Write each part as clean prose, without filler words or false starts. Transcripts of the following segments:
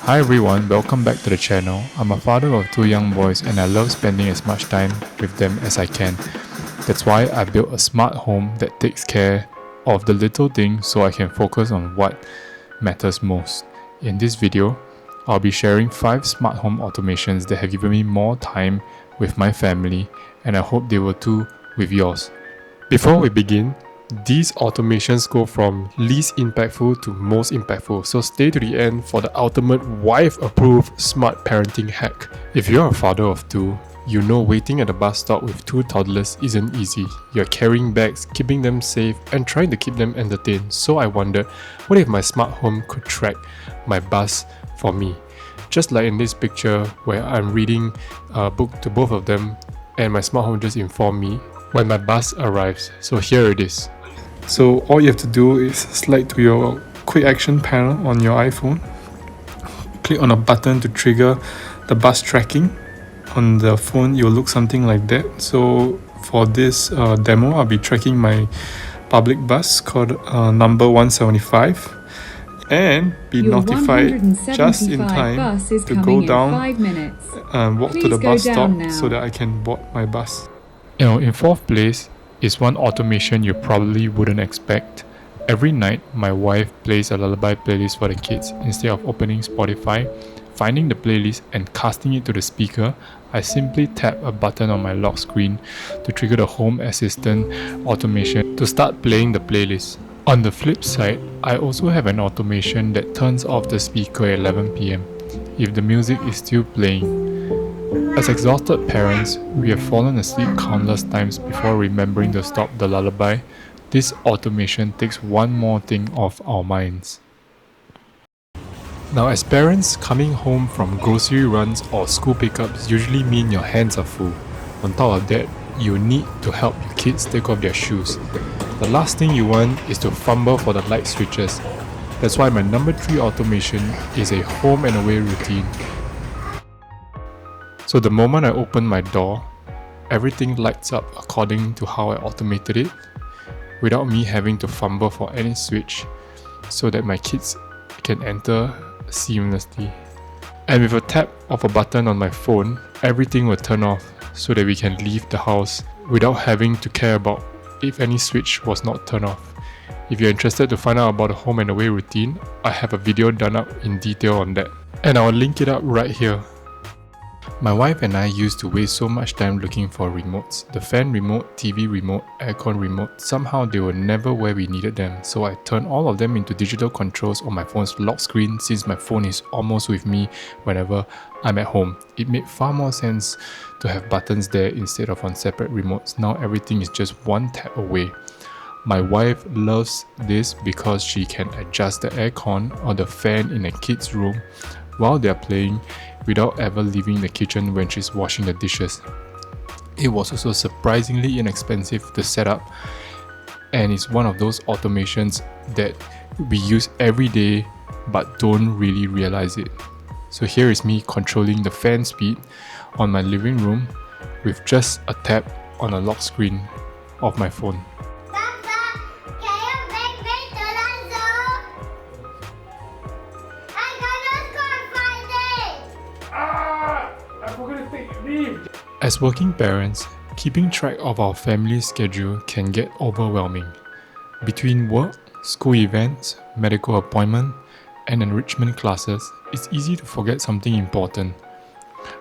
Hi everyone, welcome back to the channel. I'm a father of two young boys and I love spending as much time with them as I can. That's why I built a smart home that takes care of the little things so I can focus on what matters most. In this video, I'll be sharing 5 smart home automations that have given me more time with my family, and I hope they will too with yours. Before we begin, these automations go from least impactful to most impactful, so stay to the end for the ultimate wife-approved smart parenting hack. If you're a father of two, you know waiting at the bus stop with 2 toddlers isn't easy. You're carrying bags, keeping them safe, and trying to keep them entertained. So I wondered, what if my smart home could track my bus for me? Just like in this picture where I'm reading a book to both of them and my smart home just informed me when my bus arrives. So here it is. So all you have to do is slide to your quick action panel on your iPhone, click on a button to trigger the bus tracking. On the phone it will look something like that. So for this demo, I'll be tracking my public bus called number 175 and be Your notified just in time bus is to coming go down in 5 minutes. and walk to Please the go bus stop down now. so that I can board my bus. In fourth place is one automation you probably wouldn't expect. Every night, my wife plays a lullaby playlist for the kids. Instead of opening Spotify, finding the playlist and casting it to the speaker, I simply tap a button on my lock screen to trigger the Home Assistant automation to start playing the playlist. On the flip side, I also have an automation that turns off the speaker at 11 p.m. if the music is still playing. As exhausted parents, we have fallen asleep countless times before remembering to stop the lullaby. This automation takes one more thing off our minds. Now, as parents, coming home from grocery runs or school pickups usually mean your hands are full. On top of that, you need to help your kids take off their shoes. The last thing you want is to fumble for the light switches. That's why my number 3 automation is a home and away routine. So the moment I open my door, everything lights up according to how I automated it, without me having to fumble for any switch, so that my kids can enter seamlessly. And with a tap of a button on my phone, everything will turn off so that we can leave the house without having to care about if any switch was not turned off. If you're interested to find out about the home and away routine, I have a video done up in detail on that, and I'll link it up right here. My wife and I used to waste so much time looking for remotes. The fan remote, TV remote, aircon remote, somehow they were never where we needed them, so I turned all of them into digital controls on my phone's lock screen since my phone is almost with me whenever I'm at home. It made far more sense to have buttons there instead of on separate remotes. Now everything is just one tap away. My wife loves this because she can adjust the aircon or the fan in a kid's room while they're playing without ever leaving the kitchen when she's washing the dishes. It was also surprisingly inexpensive to set up, and it's one of those automations that we use every day but don't really realize it. So here is me controlling the fan speed on my living room with just a tap on a lock screen of my phone. As working parents, keeping track of our family schedule can get overwhelming. Between work, school events, medical appointments, and enrichment classes, it's easy to forget something important.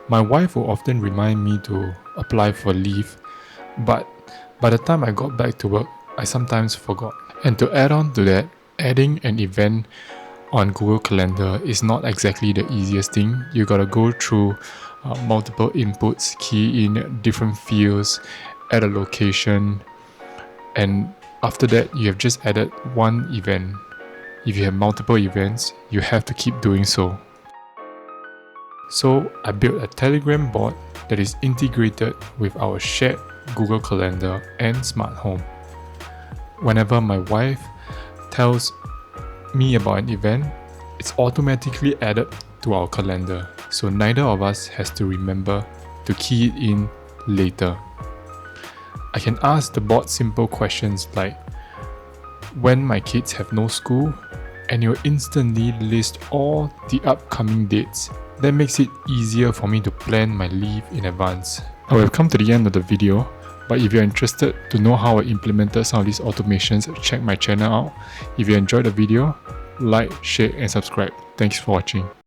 My wife will often remind me to apply for leave, but by the time I got back to work, I sometimes forgot. And to add on to that, adding an event on Google Calendar is not exactly the easiest thing. You gotta go through multiple inputs, key in different fields, add a location, and after that you have just added one event. If you have multiple events, you have to keep doing so. So I built a Telegram bot that is integrated with our shared Google Calendar and Smart Home. Whenever my wife tells me about an event, it's automatically added to our calendar, so neither of us has to remember to key it in later. I can ask the bot simple questions like, when my kids have no school, and it will instantly list all the upcoming dates. That makes it easier for me to plan my leave in advance. Now we've come to the end of the video, but if you're interested to know how I implemented some of these automations, check my channel out. If you enjoyed the video, like, share and subscribe. Thanks for watching.